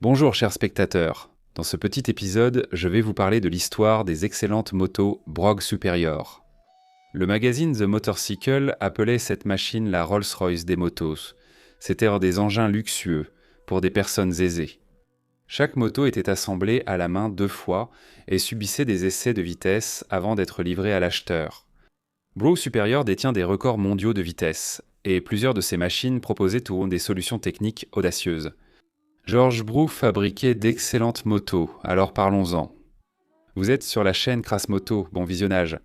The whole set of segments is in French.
Bonjour chers spectateurs, dans ce petit épisode, je vais vous parler de l'histoire des excellentes motos Brogg Superior. Le magazine The Motorcycle appelait cette machine la Rolls-Royce des motos. C'étaient des engins luxueux, pour des personnes aisées. Chaque moto était assemblée à la main 2 fois et subissait des essais de vitesse avant d'être livrée à l'acheteur. Brogg Superior détient des records mondiaux de vitesse, et plusieurs de ces machines proposaient des solutions techniques audacieuses. George Brugg fabriquait d'excellentes motos, alors parlons-en. Vous êtes sur la chaîne Crass Moto, bon visionnage.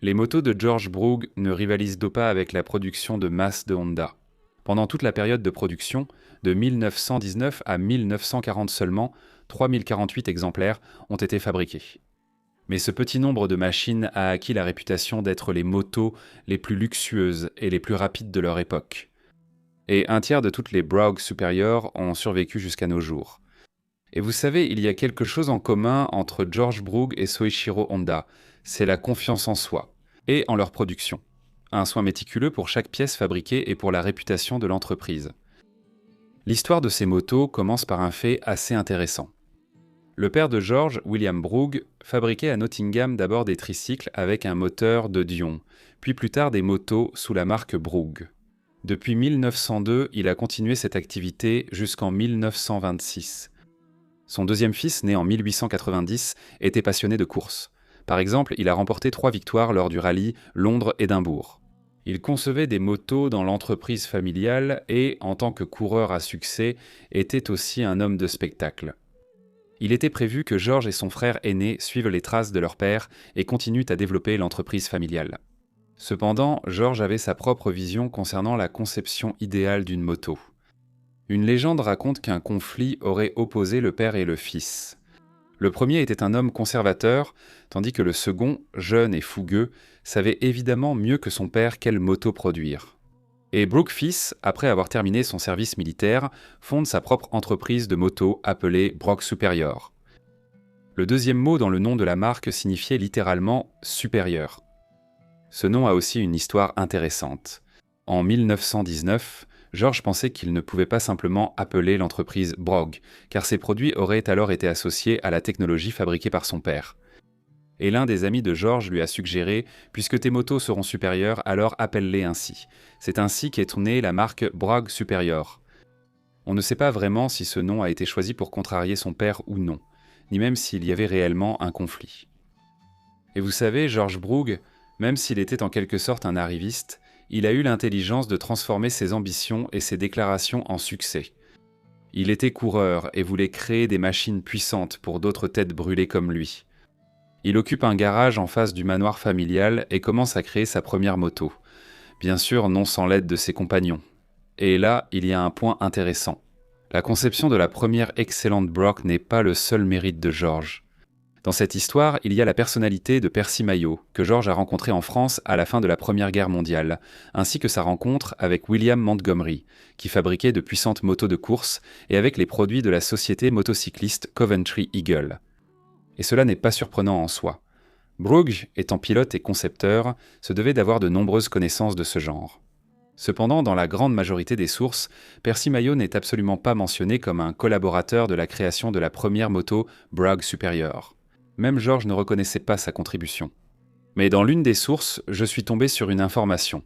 Les motos de George Brugg ne rivalisent pas avec la production de masse de Honda. Pendant toute la période de production, de 1919 à 1940 seulement, 3048 exemplaires ont été fabriqués. Mais ce petit nombre de machines a acquis la réputation d'être les motos les plus luxueuses et les plus rapides de leur époque. Et un tiers de toutes les Brogg Superior ont survécu jusqu'à nos jours. Et vous savez, il y a quelque chose en commun entre George Brugg et Soichiro Honda, c'est la confiance en soi, et en leur production. Un soin méticuleux pour chaque pièce fabriquée et pour la réputation de l'entreprise. L'histoire de ces motos commence par un fait assez intéressant. Le père de George, William Brugg, fabriquait à Nottingham d'abord des tricycles avec un moteur de Dion, puis plus tard des motos sous la marque Brugg. Depuis 1902, il a continué cette activité jusqu'en 1926. Son deuxième fils, né en 1890, était passionné de course. Par exemple, il a remporté 3 victoires lors du rallye Londres-Édimbourg. Il concevait des motos dans l'entreprise familiale et, en tant que coureur à succès, était aussi un homme de spectacle. Il était prévu que George et son frère aîné suivent les traces de leur père et continuent à développer l'entreprise familiale. Cependant, George avait sa propre vision concernant la conception idéale d'une moto. Une légende raconte qu'un conflit aurait opposé le père et le fils. Le premier était un homme conservateur, tandis que le second, jeune et fougueux, savait évidemment mieux que son père quelle moto produire. Et Brugg fils, après avoir terminé son service militaire, fonde sa propre entreprise de moto appelée Brogg Superior. Le deuxième mot dans le nom de la marque signifiait littéralement « supérieur ». Ce nom a aussi une histoire intéressante. En 1919, George pensait qu'il ne pouvait pas simplement appeler l'entreprise Brogg, car ses produits auraient alors été associés à la technologie fabriquée par son père. Et l'un des amis de George lui a suggéré « Puisque tes motos seront supérieures, alors appelle-les ainsi ». C'est ainsi qu'est née la marque Brogg Superior. On ne sait pas vraiment si ce nom a été choisi pour contrarier son père ou non, ni même s'il y avait réellement un conflit. Et vous savez, George Brugg, même s'il était en quelque sorte un arriviste, il a eu l'intelligence de transformer ses ambitions et ses déclarations en succès. Il était coureur et voulait créer des machines puissantes pour d'autres têtes brûlées comme lui. Il occupe un garage en face du manoir familial et commence à créer sa première moto. Bien sûr, non sans l'aide de ses compagnons. Et là, il y a un point intéressant. La conception de la première excellente Brogg n'est pas le seul mérite de George. Dans cette histoire, il y a la personnalité de Percy Maillot, que George a rencontré en France à la fin de la Première Guerre mondiale, ainsi que sa rencontre avec William Montgomery, qui fabriquait de puissantes motos de course, et avec les produits de la société motocycliste Coventry Eagle. Et cela n'est pas surprenant en soi. Brugg, étant pilote et concepteur, se devait d'avoir de nombreuses connaissances de ce genre. Cependant, dans la grande majorité des sources, Percy Maillot n'est absolument pas mentionné comme un collaborateur de la création de la première moto Brogg Superior. Même George ne reconnaissait pas sa contribution. Mais dans l'une des sources, je suis tombé sur une information.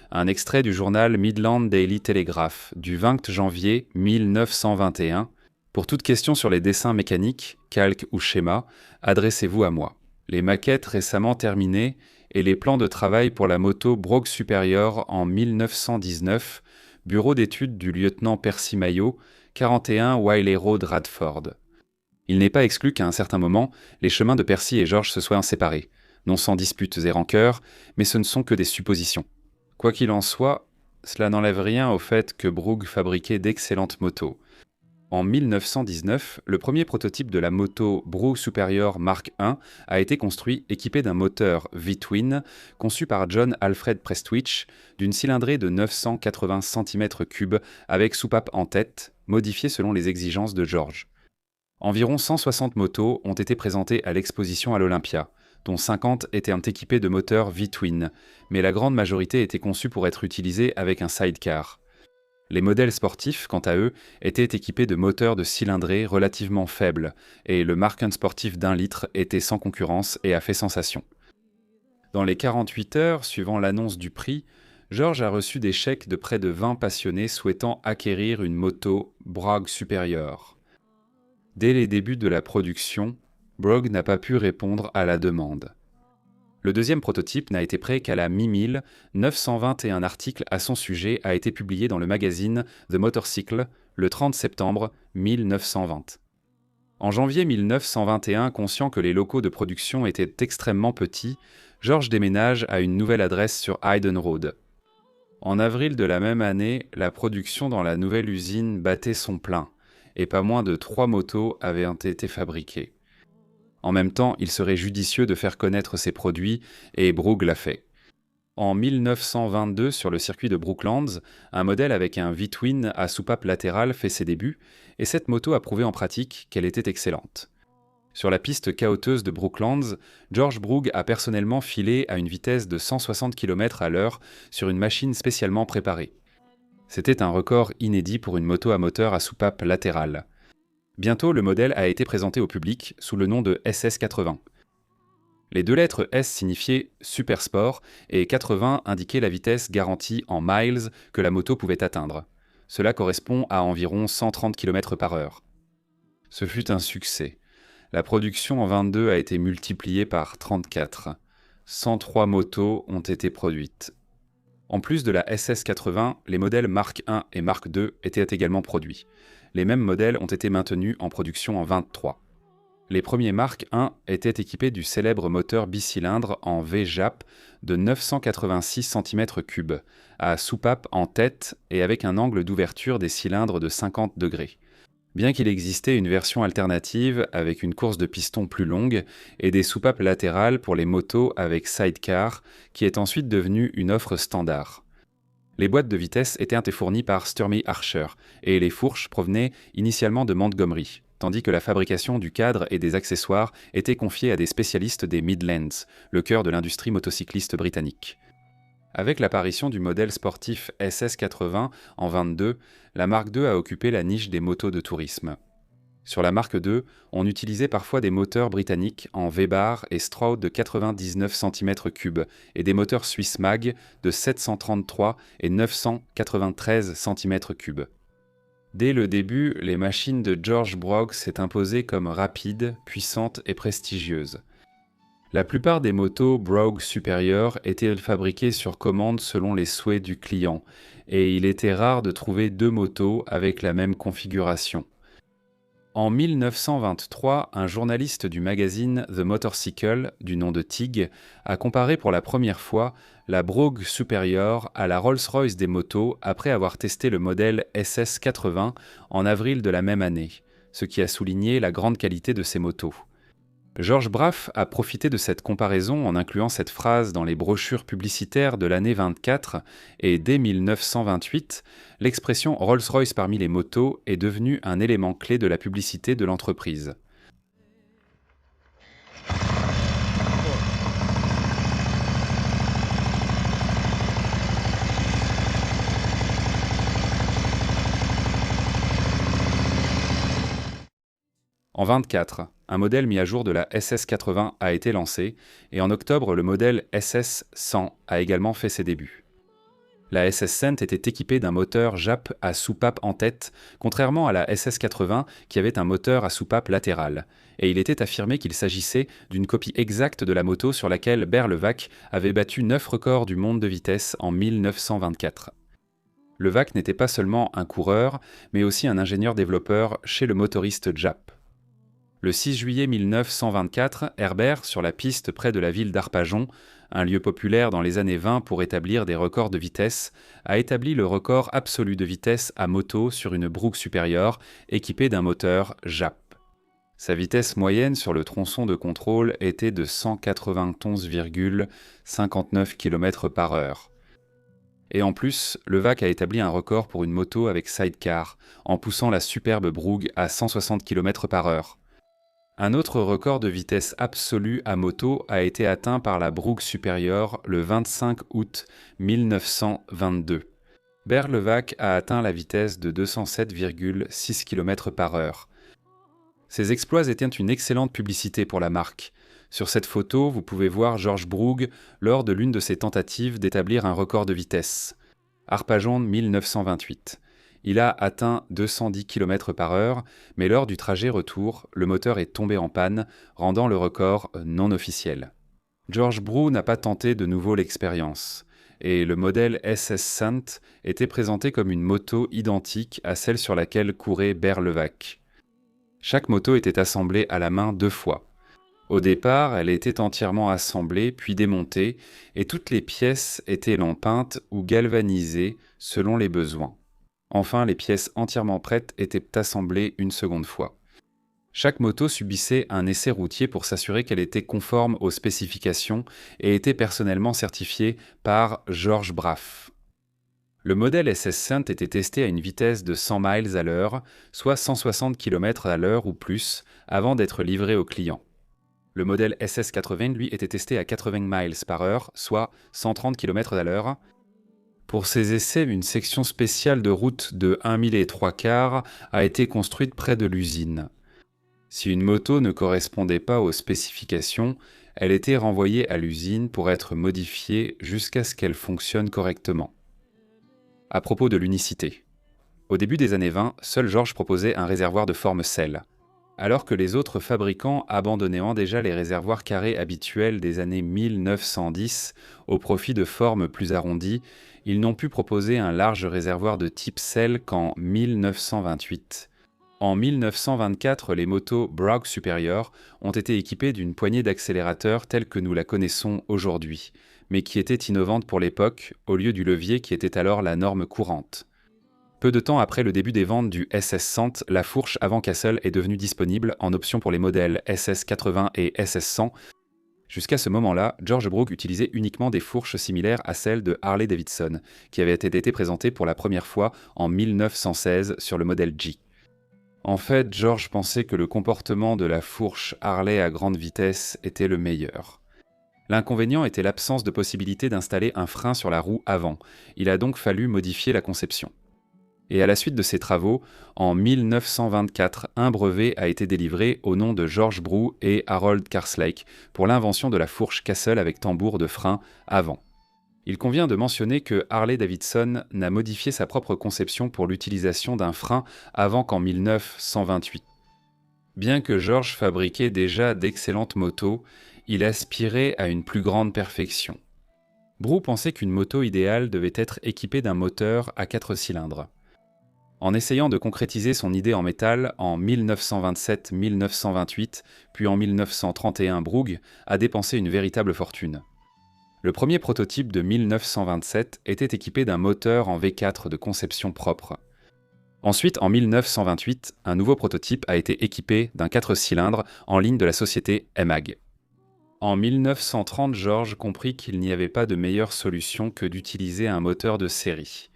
Un extrait du journal Midland Daily Telegraph du 20 janvier 1921. Pour toute question sur les dessins mécaniques, calques ou schémas, adressez-vous à moi. Les maquettes récemment terminées et les plans de travail pour la moto Brogg Superior en 1919, bureau d'études du lieutenant Percy Maillot, 41 Wiley Road, Radford. Il n'est pas exclu qu'à un certain moment, les chemins de Percy et George se soient séparés, non sans disputes et rancœurs, mais ce ne sont que des suppositions. Quoi qu'il en soit, cela n'enlève rien au fait que Brugg fabriquait d'excellentes motos. En 1919, le premier prototype de la moto Brugg Superior Mark I a été construit équipé d'un moteur V-twin conçu par John Alfred Prestwich d'une cylindrée de 980 cm3 avec soupape en tête, modifiée selon les exigences de George. Environ 160 motos ont été présentées à l'exposition à l'Olympia, dont 50 étaient équipées de moteurs V-twin, mais la grande majorité était conçue pour être utilisée avec un sidecar. Les modèles sportifs, quant à eux, étaient équipés de moteurs de cylindrée relativement faibles, et le Marken sportif d'1 litre était sans concurrence et a fait sensation. Dans les 48 heures suivant l'annonce du prix, George a reçu des chèques de près de 20 passionnés souhaitant acquérir une moto Bragg Superior. Dès les débuts de la production, Bragg n'a pas pu répondre à la demande. Le deuxième prototype n'a été prêt qu'à la mi-mille, 921 articles à son sujet a été publié dans le magazine The Motorcycle le 30 septembre 1920. En janvier 1921, conscient que les locaux de production étaient extrêmement petits, George déménage à une nouvelle adresse sur Hayden Road. En avril de la même année, la production dans la nouvelle usine battait son plein, et pas moins de 3 motos avaient été fabriquées. En même temps, il serait judicieux de faire connaître ses produits, et Brugg l'a fait. En 1922, sur le circuit de Brooklands, un modèle avec un V-twin à soupape latérale fait ses débuts, et cette moto a prouvé en pratique qu'elle était excellente. Sur la piste chaoteuse de Brooklands, George Brugg a personnellement filé à une vitesse de 160 km/h sur une machine spécialement préparée. C'était un record inédit pour une moto à moteur à soupape latérale. Bientôt, le modèle a été présenté au public sous le nom de SS80. Les 2 lettres S signifiaient Super Sport et 80 indiquaient la vitesse garantie en miles que la moto pouvait atteindre. Cela correspond à environ 130 km/h. Ce fut un succès. La production en 22 a été multipliée par 34. 103 motos ont été produites. En plus de la SS80, les modèles Mark I et Mark II étaient également produits. Les mêmes modèles ont été maintenus en production en 23. Les premiers Mark I étaient équipés du célèbre moteur bicylindre en V-JAP de 986 cm3, à soupape en tête et avec un angle d'ouverture des cylindres de 50 degrés. Bien qu'il existait une version alternative avec une course de piston plus longue et des soupapes latérales pour les motos avec sidecar, qui est ensuite devenue une offre standard. Les boîtes de vitesse étaient fournies par Sturmey Archer et les fourches provenaient initialement de Montgomery, tandis que la fabrication du cadre et des accessoires était confiée à des spécialistes des Midlands, le cœur de l'industrie motocycliste britannique. Avec l'apparition du modèle sportif SS80 en 22, la Mark II a occupé la niche des motos de tourisme. Sur la Mark II, on utilisait parfois des moteurs britanniques en V-bar et Stroud de 99 cm3 et des moteurs Swiss Mag de 733 et 993 cm3. Dès le début, les machines de George Bragg s'est imposées comme rapides, puissantes et prestigieuses. La plupart des motos Bragg Superior étaient fabriquées sur commande selon les souhaits du client, et il était rare de trouver 2 motos avec la même configuration. En 1923, un journaliste du magazine The Motorcycle, du nom de Tig, a comparé pour la première fois la Bragg Superior à la Rolls-Royce des motos après avoir testé le modèle SS80 en avril de la même année, ce qui a souligné la grande qualité de ces motos. George Braff a profité de cette comparaison en incluant cette phrase dans les brochures publicitaires de l'année 24 et dès 1928, l'expression Rolls-Royce parmi les motos est devenue un élément clé de la publicité de l'entreprise. En 24, un modèle mis à jour de la SS80 a été lancé, et en octobre, le modèle SS100 a également fait ses débuts. La SS100 était équipée d'un moteur JAP à soupape en tête, contrairement à la SS80 qui avait un moteur à soupape latérale, et il était affirmé qu'il s'agissait d'une copie exacte de la moto sur laquelle Berlevac avait battu 9 records du monde de vitesse en 1924. Levac n'était pas seulement un coureur, mais aussi un ingénieur-développeur chez le motoriste JAP. Le 6 juillet 1924, Herbert, sur la piste près de la ville d'Arpajon, un lieu populaire dans les années 20 pour établir des records de vitesse, a établi le record absolu de vitesse à moto sur une Brugg Superior équipée d'un moteur JAP. Sa vitesse moyenne sur le tronçon de contrôle était de 191,59 km/h. Et en plus, Levaque a établi un record pour une moto avec sidecar, en poussant la superbe Brugg à 160 km/h. Un autre record de vitesse absolue à moto a été atteint par la Brugg Superior le 25 août 1922. Bert Levaque a atteint la vitesse de 207,6 km/h. Ces exploits étaient une excellente publicité pour la marque. Sur cette photo, vous pouvez voir George Brugg lors de l'une de ses tentatives d'établir un record de vitesse. Arpajon 1928. Il a atteint 210 km/h, mais lors du trajet retour, le moteur est tombé en panne, rendant le record non officiel. George Brugg n'a pas tenté de nouveau l'expérience, et le modèle SS Sant était présenté comme une moto identique à celle sur laquelle courait Bert Levaque. Chaque moto était assemblée à la main 2 fois. Au départ, elle était entièrement assemblée puis démontée, et toutes les pièces étaient peintes ou galvanisées selon les besoins. Enfin, les pièces entièrement prêtes étaient assemblées une seconde fois. Chaque moto subissait un essai routier pour s'assurer qu'elle était conforme aux spécifications et était personnellement certifiée par George Braff. Le modèle SS Sant était testé à une vitesse de 100 miles à l'heure, soit 160 km à l'heure ou plus, avant d'être livré au client. Le modèle SS80, lui, était testé à 80 miles par heure, soit 130 km à l'heure. Pour ces essais, une section spéciale de route de 1 mille et 3/4 a été construite près de l'usine. Si une moto ne correspondait pas aux spécifications, elle était renvoyée à l'usine pour être modifiée jusqu'à ce qu'elle fonctionne correctement. À propos de l'unicité. Au début des années 20, seul George proposait un réservoir de forme selle. Alors que les autres fabricants abandonnaient déjà les réservoirs carrés habituels des années 1910 au profit de formes plus arrondies, ils n'ont pu proposer un large réservoir de type selle qu'en 1928. En 1924, les motos Brugg Superior ont été équipées d'une poignée d'accélérateur telle que nous la connaissons aujourd'hui, mais qui était innovante pour l'époque, au lieu du levier qui était alors la norme courante. Peu de temps après le début des ventes du SS Sant, la fourche avant cassel est devenue disponible en option pour les modèles SS80 et SS100. Jusqu'à ce moment-là, George Brugg utilisait uniquement des fourches similaires à celles de Harley-Davidson, qui avaient été présentées pour la première fois en 1916 sur le modèle G. En fait, George pensait que le comportement de la fourche Harley à grande vitesse était le meilleur. L'inconvénient était l'absence de possibilité d'installer un frein sur la roue avant. Il a donc fallu modifier la conception. Et à la suite de ces travaux, en 1924, un brevet a été délivré au nom de George Brugg et Harold Karslake pour l'invention de la fourche Cassel avec tambour de frein avant. Il convient de mentionner que Harley-Davidson n'a modifié sa propre conception pour l'utilisation d'un frein avant qu'en 1928. Bien que George fabriquait déjà d'excellentes motos, il aspirait à une plus grande perfection. Brugg pensait qu'une moto idéale devait être équipée d'un moteur à 4 cylindres. En essayant de concrétiser son idée en métal en 1927-1928, puis en 1931, Brugg a dépensé une véritable fortune. Le premier prototype de 1927 était équipé d'un moteur en V4 de conception propre. Ensuite, en 1928, un nouveau prototype a été équipé d'un 4 cylindres en ligne de la société MAG. En 1930, George comprit qu'il n'y avait pas de meilleure solution que d'utiliser un moteur de série.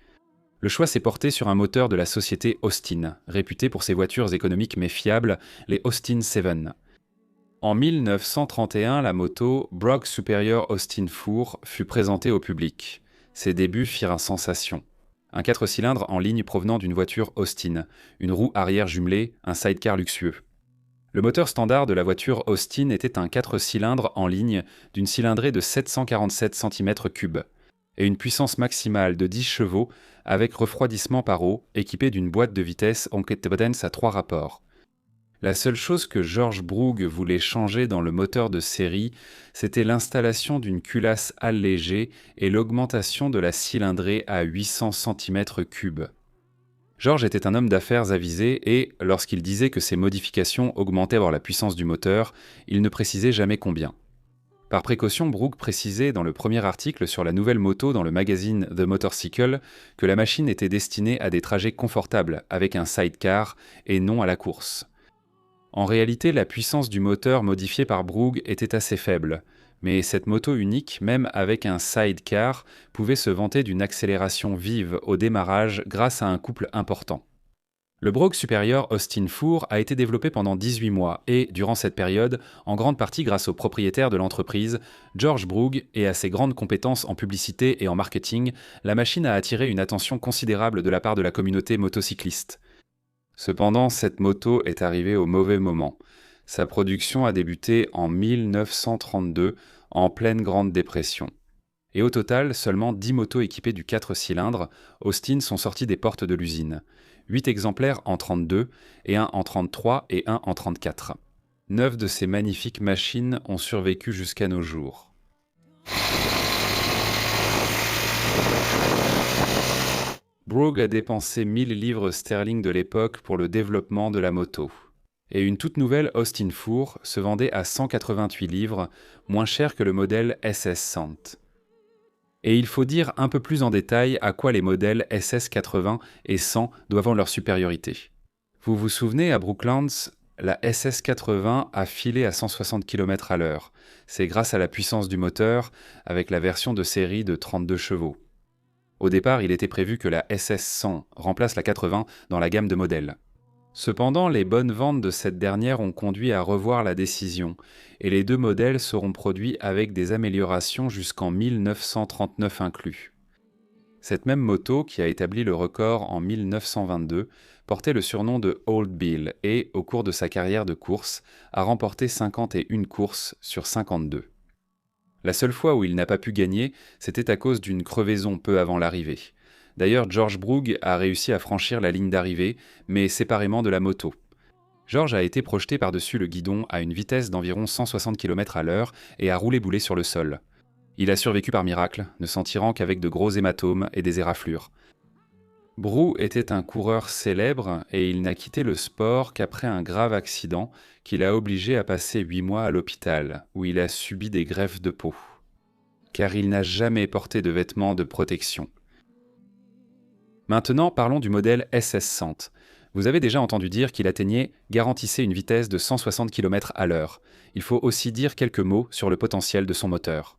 Le choix s'est porté sur un moteur de la société Austin, réputée pour ses voitures économiques mais fiables, les Austin 7. En 1931, la moto Brugg Superior Austin 4 fut présentée au public. Ses débuts firent sensation. Un 4 cylindres en ligne provenant d'une voiture Austin, une roue arrière jumelée, un sidecar luxueux. Le moteur standard de la voiture Austin était un 4 cylindres en ligne d'une cylindrée de 747 cm3 et une puissance maximale de 10 chevaux avec refroidissement par eau, équipé d'une boîte de vitesse Onket à 3 rapports. La seule chose que George Brugg voulait changer dans le moteur de série, c'était l'installation d'une culasse allégée et l'augmentation de la cylindrée à 800 cm3. George était un homme d'affaires avisé et, lorsqu'il disait que ces modifications augmentaient la puissance du moteur, il ne précisait jamais combien. Par précaution, Brugg précisait dans le premier article sur la nouvelle moto dans le magazine The Motorcycle que la machine était destinée à des trajets confortables avec un sidecar et non à la course. En réalité, la puissance du moteur modifié par Brugg était assez faible, Mais cette moto unique, même avec un sidecar, pouvait se vanter d'une accélération vive au démarrage grâce à un couple important. Le Brogue supérieur Austin Four a été développé pendant 18 mois et, durant cette période, en grande partie grâce au propriétaire de l'entreprise, George Brugg, et à ses grandes compétences en publicité et en marketing, la machine a attiré une attention considérable de la part de la communauté motocycliste. Cependant, cette moto est arrivée au mauvais moment. Sa production a débuté en 1932, en pleine Grande Dépression. Et au total, seulement 10 motos équipées du 4 cylindres Austin sont sorties des portes de l'usine. 8 exemplaires en 32, et un en 33 et un en 34. 9 de ces magnifiques machines ont survécu jusqu'à nos jours. Brugg a dépensé 1000 livres sterling de l'époque pour le développement de la moto. Et une toute nouvelle Austin Four se vendait à 188 livres, moins cher que le modèle SS100. Et il faut dire un peu plus en détail à quoi les modèles SS80 et 100 doivent leur supériorité. Vous vous souvenez, à Brooklands, la SS80 a filé à 160 km/h. C'est grâce à la puissance du moteur, avec la version de série de 32 chevaux. Au départ, il était prévu que la SS100 remplace la 80 dans la gamme de modèles. Cependant, les bonnes ventes de cette dernière ont conduit à revoir la décision, et les deux modèles seront produits avec des améliorations jusqu'en 1939 inclus. Cette même moto, qui a établi le record en 1922, portait le surnom de Old Bill et, au cours de sa carrière de course, a remporté 51 courses sur 52. La seule fois où il n'a pas pu gagner, c'était à cause d'une crevaison peu avant l'arrivée. D'ailleurs, George Brugg a réussi à franchir la ligne d'arrivée, mais séparément de la moto. George a été projeté par-dessus le guidon à une vitesse d'environ 160 km/h et a roulé boulet sur le sol. Il a survécu par miracle, ne s'en tirant qu'avec de gros hématomes et des éraflures. Brugg était un coureur célèbre et il n'a quitté le sport qu'après un grave accident qui l'a obligé à passer 8 mois à l'hôpital, où il a subi des greffes de peau. Car il n'a jamais porté de vêtements de protection. Maintenant, parlons du modèle SS100. Vous avez déjà entendu dire qu'il garantissait une vitesse de 160 km/h. Il faut aussi dire quelques mots sur le potentiel de son moteur.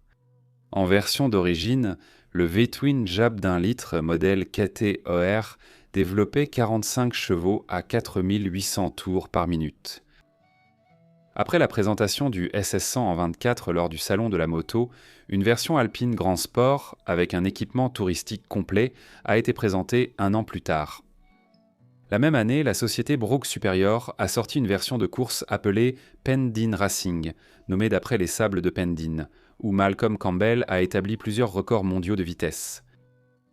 En version d'origine, le V-Twin Jab d'1 litre modèle KT-OR développait 45 chevaux à 4800 tours par minute. Après la présentation du SS100 en 24 lors du salon de la moto, une version alpine Grand Sport, avec un équipement touristique complet, a été présentée un an plus tard. La même année, la société Brugg Superior a sorti une version de course appelée Pendine Racing, nommée d'après les sables de Pendine, où Malcolm Campbell a établi plusieurs records mondiaux de vitesse.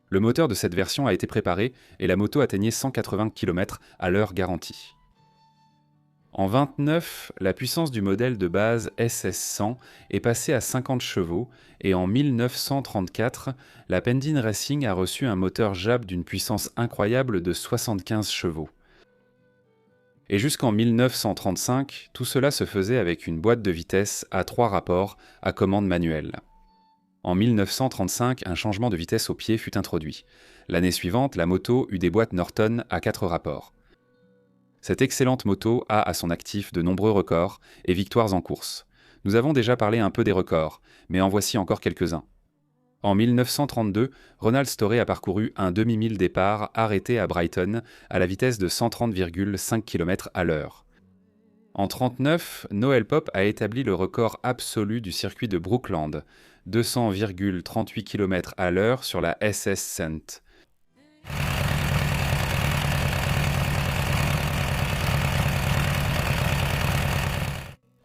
Le moteur de cette version a été préparé et la moto atteignait 180 km à l'heure garantie. En 29, la puissance du modèle de base SS100 est passée à 50 chevaux et en 1934, la Pendine Racing a reçu un moteur Jab d'une puissance incroyable de 75 chevaux. Et jusqu'en 1935, tout cela se faisait avec une boîte de vitesse à 3 rapports à commande manuelle. En 1935, un changement de vitesse au pied fut introduit. L'année suivante, la moto eut des boîtes Norton à 4 rapports. Cette excellente moto a à son actif de nombreux records et victoires en course. Nous avons déjà parlé un peu des records, mais en voici encore quelques-uns. En 1932, Ronald Storey a parcouru un demi-mille départ arrêté à Brighton à la vitesse de 130,5 km à l'heure. En 1939, Noel Pope a établi le record absolu du circuit de Brookland, 200,38 km à l'heure sur la SS100.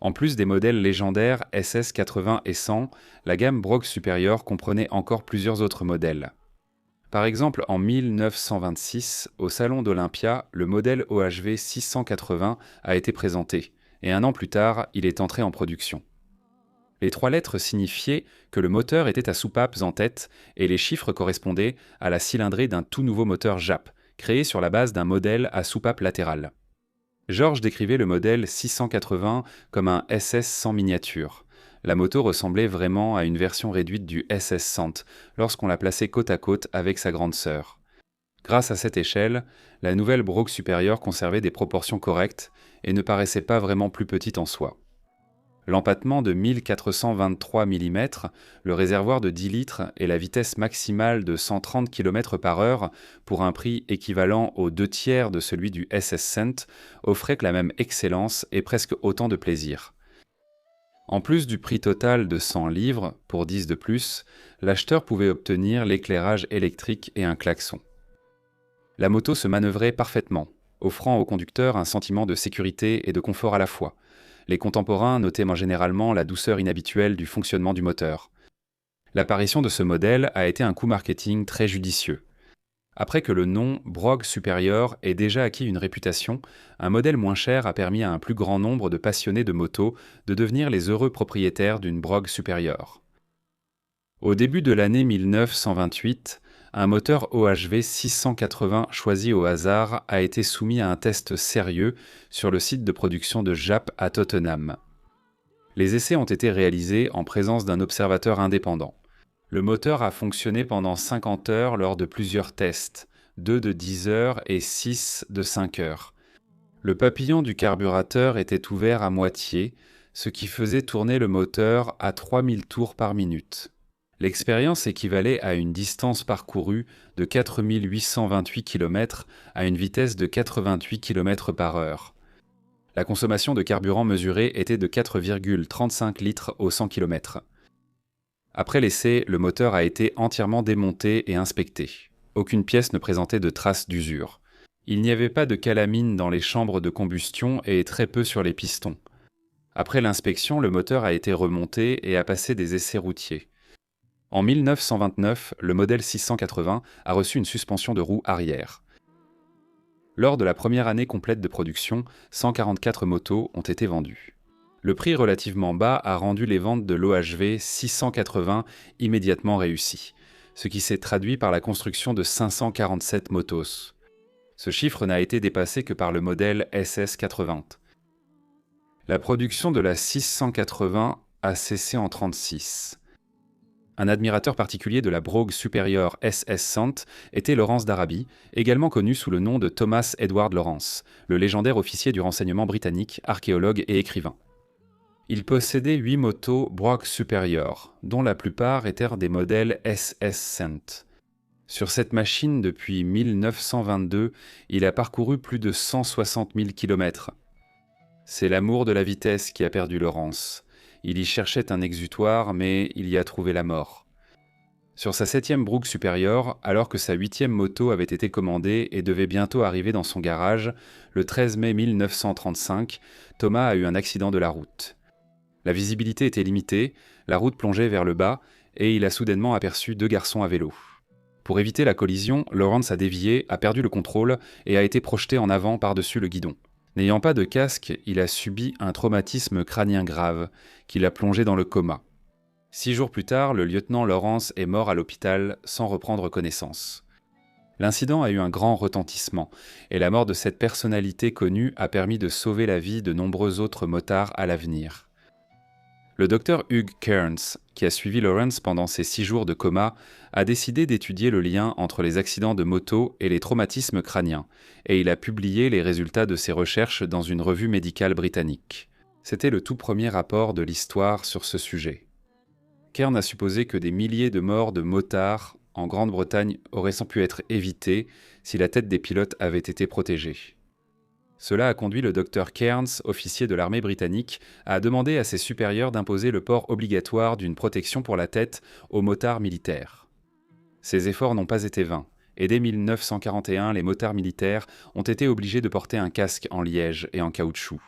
En plus des modèles légendaires SS80 et 100, la gamme Brugg Superior comprenait encore plusieurs autres modèles. Par exemple, en 1926, au Salon d'Olympia, le modèle OHV 680 a été présenté, et un an plus tard, il est entré en production. Les 3 lettres signifiaient que le moteur était à soupapes en tête, et les chiffres correspondaient à la cylindrée d'un tout nouveau moteur JAP, créé sur la base d'un modèle à soupapes latérales. George décrivait le modèle 680 comme un SS100 miniature. La moto ressemblait vraiment à une version réduite du SS100 lorsqu'on la plaçait côte à côte avec sa grande sœur. Grâce à cette échelle, la nouvelle Brugg Superior conservait des proportions correctes et ne paraissait pas vraiment plus petite en soi. L'empattement de 1423 mm, le réservoir de 10 litres et la vitesse maximale de 130 km/h pour un prix équivalent aux 2/3 de celui du SS Cent offraient la même excellence et presque autant de plaisir. En plus du prix total de 100 livres, pour 10 de plus, l'acheteur pouvait obtenir l'éclairage électrique et un klaxon. La moto se manœuvrait parfaitement, offrant au conducteur un sentiment de sécurité et de confort à la fois. Les contemporains notaient généralement la douceur inhabituelle du fonctionnement du moteur. L'apparition de ce modèle a été un coup marketing très judicieux. Après que le nom Brogg Superior ait déjà acquis une réputation, un modèle moins cher a permis à un plus grand nombre de passionnés de moto de devenir les heureux propriétaires d'une Brogg Superior. Au début de l'année 1928, un moteur OHV 680 choisi au hasard a été soumis à un test sérieux sur le site de production de Jap à Tottenham. Les essais ont été réalisés en présence d'un observateur indépendant. Le moteur a fonctionné pendant 50 heures lors de plusieurs tests, 2 de 10 heures et 6 de 5 heures. Le papillon du carburateur était ouvert à moitié, ce qui faisait tourner le moteur à 3000 tours par minute. L'expérience équivalait à une distance parcourue de 4828 km à une vitesse de 88 km/h. La consommation de carburant mesurée était de 4,35 litres au 100 km. Après l'essai, le moteur a été entièrement démonté et inspecté. Aucune pièce ne présentait de traces d'usure. Il n'y avait pas de calamine dans les chambres de combustion et très peu sur les pistons. Après l'inspection, le moteur a été remonté et a passé des essais routiers. En 1929, le modèle 680 a reçu une suspension de roue arrière. Lors de la première année complète de production, 144 motos ont été vendues. Le prix relativement bas a rendu les ventes de l'OHV 680 immédiatement réussies, ce qui s'est traduit par la construction de 547 motos. Ce chiffre n'a été dépassé que par le modèle SS80. La production de la 680 a cessé en 1936. Un admirateur particulier de la Brogg Superior SS Cent était Lawrence d'Arabie, également connu sous le nom de Thomas Edward Lawrence, le légendaire officier du renseignement britannique, archéologue et écrivain. Il possédait 8 motos Brogg Superior, dont la plupart étaient des modèles SS Cent. Sur cette machine, depuis 1922, il a parcouru plus de 160 000 km. C'est l'amour de la vitesse qui a perdu Lawrence. Il y cherchait un exutoire, mais il y a trouvé la mort. Sur sa 7e Brogg Superior, alors que sa 8e moto avait été commandée et devait bientôt arriver dans son garage, le 13 mai 1935, Thomas a eu un accident de la route. La visibilité était limitée, la route plongeait vers le bas, et il a soudainement aperçu 2 garçons à vélo. Pour éviter la collision, Lawrence a dévié, a perdu le contrôle et a été projeté en avant par-dessus le guidon. N'ayant pas de casque, il a subi un traumatisme crânien grave, qui l'a plongé dans le coma. 6 jours plus tard, le lieutenant Lawrence est mort à l'hôpital sans reprendre connaissance. L'incident a eu un grand retentissement, et la mort de cette personnalité connue a permis de sauver la vie de nombreux autres motards à l'avenir. Le docteur Hugh Kearns, qui a suivi Lawrence pendant ses 6 jours de coma, a décidé d'étudier le lien entre les accidents de moto et les traumatismes crâniens, et il a publié les résultats de ses recherches dans une revue médicale britannique. C'était le tout premier rapport de l'histoire sur ce sujet. Kearns a supposé que des milliers de morts de motards en Grande-Bretagne auraient sans pu être évitées si la tête des pilotes avait été protégée. Cela a conduit le docteur Kearns, officier de l'armée britannique, à demander à ses supérieurs d'imposer le port obligatoire d'une protection pour la tête aux motards militaires. Ces efforts n'ont pas été vains, et dès 1941, les motards militaires ont été obligés de porter un casque en liège et en caoutchouc.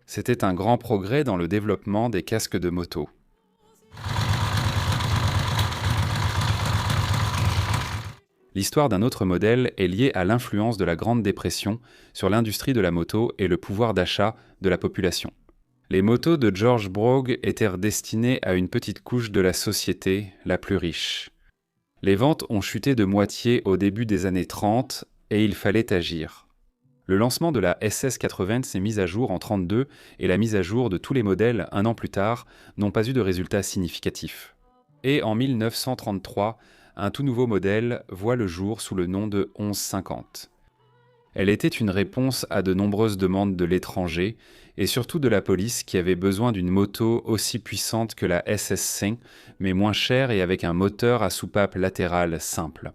C'était un grand progrès dans le développement des casques de moto. L'histoire d'un autre modèle est liée à l'influence de la Grande Dépression sur l'industrie de la moto et le pouvoir d'achat de la population. Les motos de George Brogg étaient destinées à une petite couche de la société, la plus riche. Les ventes ont chuté de moitié au début des années 30 et il fallait agir. Le lancement de la SS80 s'est mis à jour en 1932 et la mise à jour de tous les modèles un an plus tard n'ont pas eu de résultats significatifs. Et en 1933, un tout nouveau modèle voit le jour sous le nom de 1150. Elle était une réponse à de nombreuses demandes de l'étranger, et surtout de la police qui avait besoin d'une moto aussi puissante que la SS-5, mais moins chère et avec un moteur à soupape latérale simple.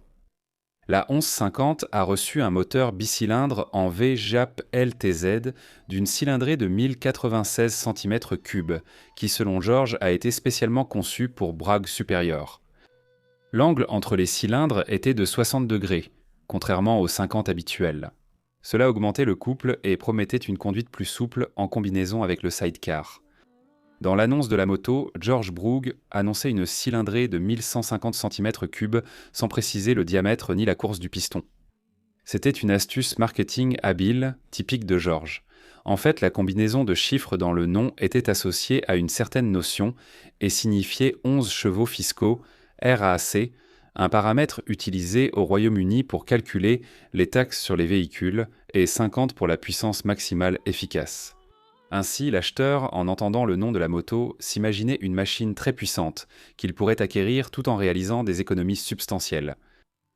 La 1150 a reçu un moteur bicylindre en V-JAP LTZ d'une cylindrée de 1096 cm3, qui selon George a été spécialement conçu pour Bragg supérieur. L'angle entre les cylindres était de 60 degrés, contrairement aux 50 habituels. Cela augmentait le couple et promettait une conduite plus souple en combinaison avec le sidecar. Dans l'annonce de la moto, George Brugg annonçait une cylindrée de 1150 cm3 sans préciser le diamètre ni la course du piston. C'était une astuce marketing habile, typique de George. En fait, la combinaison de chiffres dans le nom était associée à une certaine notion et signifiait 11 chevaux fiscaux, RAC, un paramètre utilisé au Royaume-Uni pour calculer les taxes sur les véhicules, et 50 pour la puissance maximale efficace. Ainsi, l'acheteur, en entendant le nom de la moto, s'imaginait une machine très puissante, qu'il pourrait acquérir tout en réalisant des économies substantielles.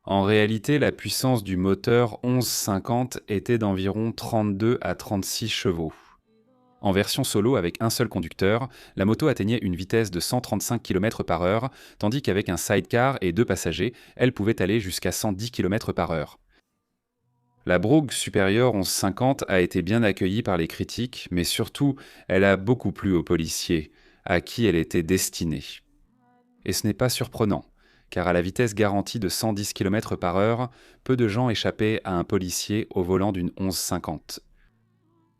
En réalité, la puissance du moteur 1150 était d'environ 32 à 36 chevaux. En version solo avec un seul conducteur, la moto atteignait une vitesse de 135 km/h, tandis qu'avec un sidecar et 2 passagers, elle pouvait aller jusqu'à 110 km/h. La Brugg Superior 1150 a été bien accueillie par les critiques, mais surtout, elle a beaucoup plu aux policiers, à qui elle était destinée. Et ce n'est pas surprenant, car à la vitesse garantie de 110 km/h, peu de gens échappaient à un policier au volant d'une 1150.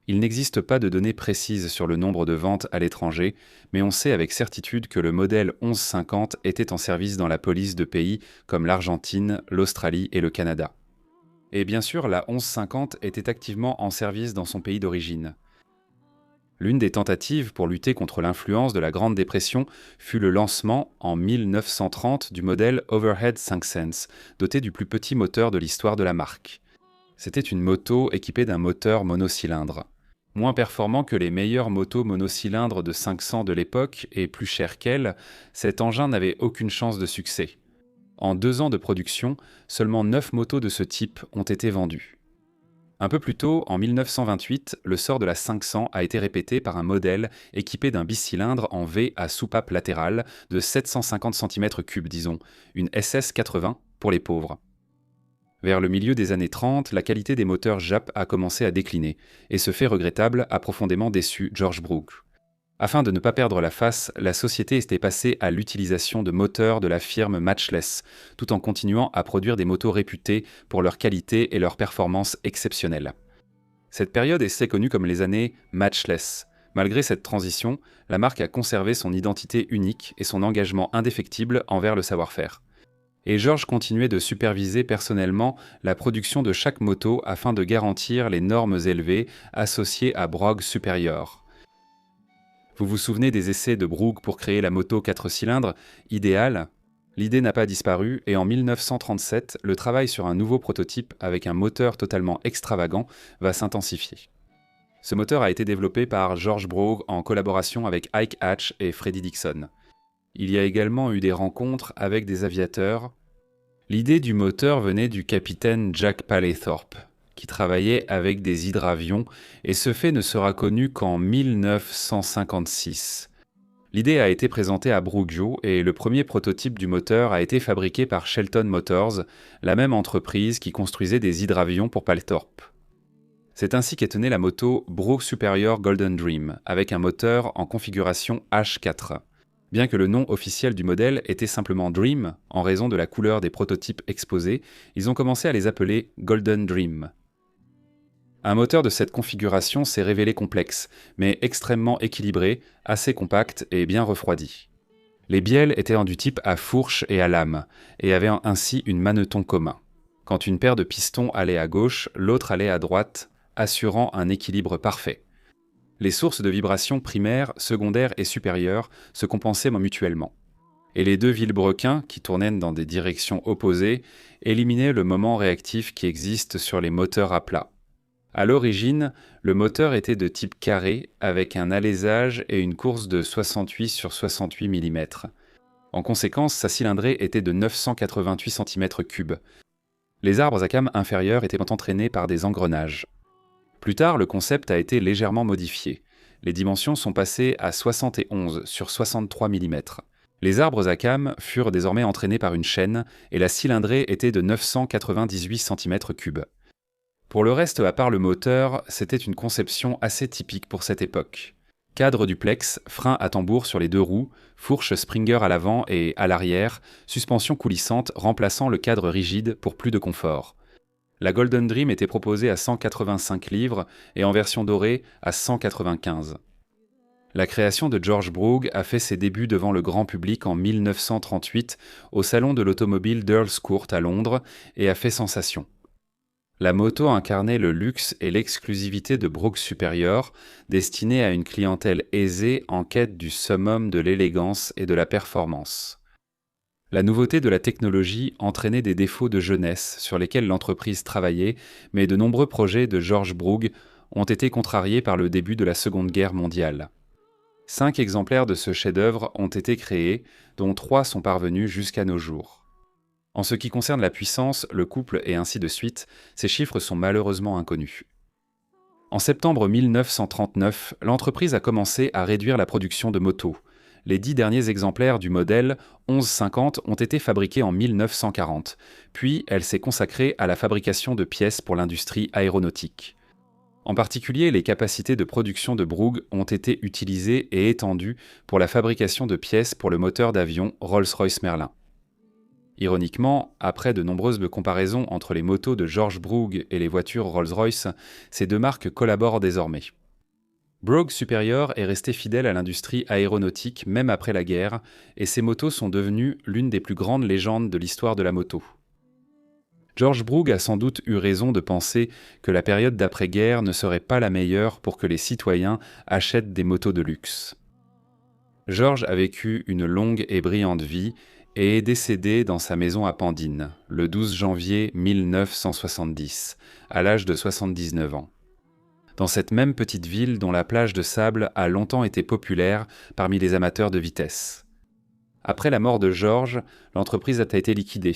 Il n'existe pas de données précises sur le nombre de ventes à l'étranger, mais on sait avec certitude que le modèle 1150 était en service dans la police de pays comme l'Argentine, l'Australie et le Canada. Et bien sûr, la 1150 était activement en service dans son pays d'origine. L'une des tentatives pour lutter contre l'influence de la Grande Dépression fut le lancement, en 1930, du modèle Overhead 500, doté du plus petit moteur de l'histoire de la marque. C'était une moto équipée d'un moteur monocylindre. Moins performant que les meilleures motos monocylindres de 500 de l'époque et plus cher qu'elle, cet engin n'avait aucune chance de succès. En 2 ans de production, seulement 9 motos de ce type ont été vendues. Un peu plus tôt, en 1928, le sort de la 500 a été répété par un modèle équipé d'un bicylindre en V à soupape latérale de 750 cm3, disons, une SS80 pour les pauvres. Vers le milieu des années 30, la qualité des moteurs JAP a commencé à décliner, et ce fait regrettable a profondément déçu George Brugg. Afin de ne pas perdre la face, la société était passée à l'utilisation de moteurs de la firme Matchless, tout en continuant à produire des motos réputées pour leur qualité et leur performance exceptionnelles. Cette période est assez connue comme les années Matchless. Malgré cette transition, la marque a conservé son identité unique et son engagement indéfectible envers le savoir-faire. Et George continuait de superviser personnellement la production de chaque moto afin de garantir les normes élevées associées à Brugg Superior. Vous vous souvenez des essais de Brugg pour créer la moto 4 cylindres idéale ? L'idée n'a pas disparu et en 1937, le travail sur un nouveau prototype avec un moteur totalement extravagant va s'intensifier. Ce moteur a été développé par George Brugg en collaboration avec Ike Hatch et Freddie Dixon. Il y a également eu des rencontres avec des aviateurs. L'idée du moteur venait du capitaine Jack Palethorpe, qui travaillait avec des hydravions, et ce fait ne sera connu qu'en 1956. L'idée a été présentée à Brugg et le premier prototype du moteur a été fabriqué par Shelton Motors, la même entreprise qui construisait des hydravions pour Palethorpe. C'est ainsi qu'est née la moto Brugg Superior Golden Dream, avec un moteur en configuration H4. Bien que le nom officiel du modèle était simplement Dream, en raison de la couleur des prototypes exposés, ils ont commencé à les appeler Golden Dream. Un moteur de cette configuration s'est révélé complexe, mais extrêmement équilibré, assez compact et bien refroidi. Les bielles étaient du type à fourche et à lame, et avaient ainsi une maneton commun. Quand une paire de pistons allait à gauche, l'autre allait à droite, assurant un équilibre parfait. Les sources de vibrations primaires, secondaires et supérieures se compensaient mutuellement. Et les deux vilebrequins, qui tournaient dans des directions opposées, éliminaient le moment réactif qui existe sur les moteurs à plat. À l'origine, le moteur était de type carré avec un alésage et une course de 68 sur 68 mm. En conséquence, sa cylindrée était de 988 cm3. Les arbres à cames inférieurs étaient entraînés par des engrenages. Plus tard, le concept a été légèrement modifié. Les dimensions sont passées à 71 sur 63 mm. Les arbres à cames furent désormais entraînés par une chaîne et la cylindrée était de 998 cm3. Pour le reste, à part le moteur, c'était une conception assez typique pour cette époque. Cadre duplex, frein à tambour sur les deux roues, fourche Springer à l'avant et à l'arrière, suspension coulissante remplaçant le cadre rigide pour plus de confort. La Golden Dream était proposée à 185 livres et en version dorée à 195. La création de George Brugg a fait ses débuts devant le grand public en 1938 au salon de l'automobile d'Earl's Court à Londres et a fait sensation. La moto incarnait le luxe et l'exclusivité de Brugg Superior, destinée à une clientèle aisée en quête du summum de l'élégance et de la performance. La nouveauté de la technologie entraînait des défauts de jeunesse sur lesquels l'entreprise travaillait, mais de nombreux projets de George Brugg ont été contrariés par le début de la Seconde Guerre mondiale. 5 exemplaires de ce chef-d'œuvre ont été créés, dont 3 sont parvenus jusqu'à nos jours. En ce qui concerne la puissance, le couple et ainsi de suite, ces chiffres sont malheureusement inconnus. En septembre 1939, l'entreprise a commencé à réduire la production de motos. Les 10 derniers exemplaires du modèle 1150 ont été fabriqués en 1940, puis elle s'est consacrée à la fabrication de pièces pour l'industrie aéronautique. En particulier, les capacités de production de Brugg ont été utilisées et étendues pour la fabrication de pièces pour le moteur d'avion Rolls-Royce Merlin. Ironiquement, après de nombreuses comparaisons entre les motos de George Brugg et les voitures Rolls-Royce, ces deux marques collaborent désormais. Brugg Superior est resté fidèle à l'industrie aéronautique même après la guerre, et ses motos sont devenues l'une des plus grandes légendes de l'histoire de la moto. George Brugg a sans doute eu raison de penser que la période d'après-guerre ne serait pas la meilleure pour que les citoyens achètent des motos de luxe. George a vécu une longue et brillante vie et est décédé dans sa maison à Pendine, le 12 janvier 1970, à l'âge de 79 ans. Dans cette même petite ville dont la plage de sable a longtemps été populaire parmi les amateurs de vitesse. Après la mort de George, l'entreprise a été liquidée.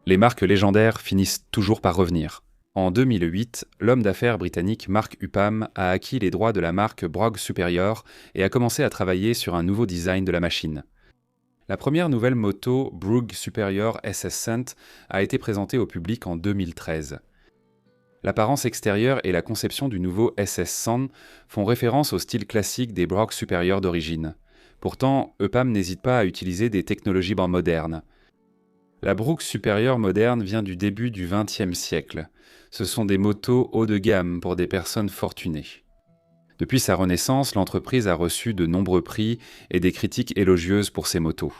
Les marques légendaires finissent toujours par revenir. En 2008, l'homme d'affaires britannique Mark Upham a acquis les droits de la marque Brugg Superior et a commencé à travailler sur un nouveau design de la machine. La première nouvelle moto Brugg Superior SS Cent a été présentée au public en 2013. L'apparence extérieure et la conception du nouveau SS 100 font référence au style classique des Brugg Superior d'origine. Pourtant, Upham n'hésite pas à utiliser des technologies modernes. La Brugg Superior moderne vient du début du XXe siècle. Ce sont des motos haut de gamme pour des personnes fortunées. Depuis sa renaissance, l'entreprise a reçu de nombreux prix et des critiques élogieuses pour ses motos.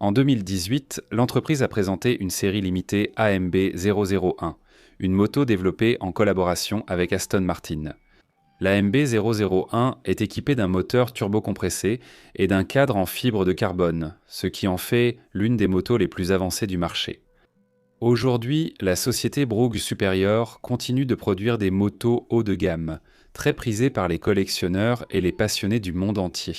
En 2018, l'entreprise a présenté une série limitée AMB 001, une moto développée en collaboration avec Aston Martin. L'AMB 001 est équipée d'un moteur turbocompressé et d'un cadre en fibre de carbone, ce qui en fait l'une des motos les plus avancées du marché. Aujourd'hui, la société Brugg Superior continue de produire des motos haut de gamme, très prisées par les collectionneurs et les passionnés du monde entier.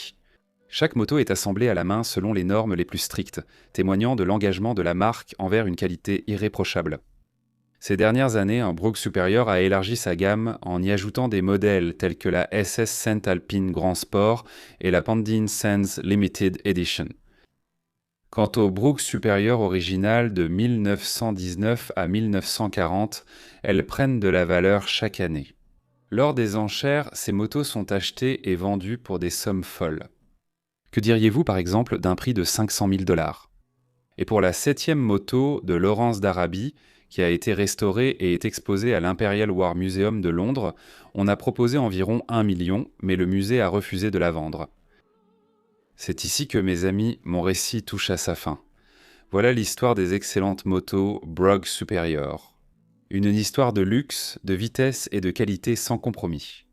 Chaque moto est assemblée à la main selon les normes les plus strictes, témoignant de l'engagement de la marque envers une qualité irréprochable. Ces dernières années, un Brugg Superior a élargi sa gamme en y ajoutant des modèles tels que la SS Cent Alpine Grand Sport et la Pendine Sands Limited Edition. Quant au Brugg Superior original de 1919 à 1940, elles prennent de la valeur chaque année. Lors des enchères, ces motos sont achetées et vendues pour des sommes folles. Que diriez-vous par exemple d'un prix de 500 000 $? Et pour la 7e moto de Lawrence d'Arabie, qui a été restaurée et est exposée à l'Imperial War Museum de Londres, on a proposé environ 1 million, mais le musée a refusé de la vendre. C'est ici que, mes amis, mon récit touche à sa fin. Voilà l'histoire des excellentes motos Brugg Superior. Une histoire de luxe, de vitesse et de qualité sans compromis.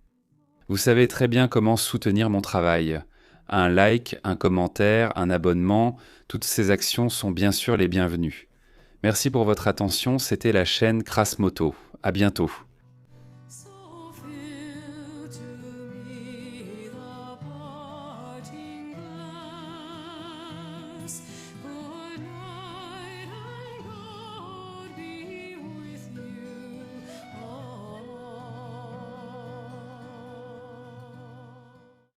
Vous savez très bien comment soutenir mon travail. Un like, un commentaire, un abonnement, toutes ces actions sont bien sûr les bienvenues. Merci pour votre attention, c'était la chaîne Crass Moto. À bientôt.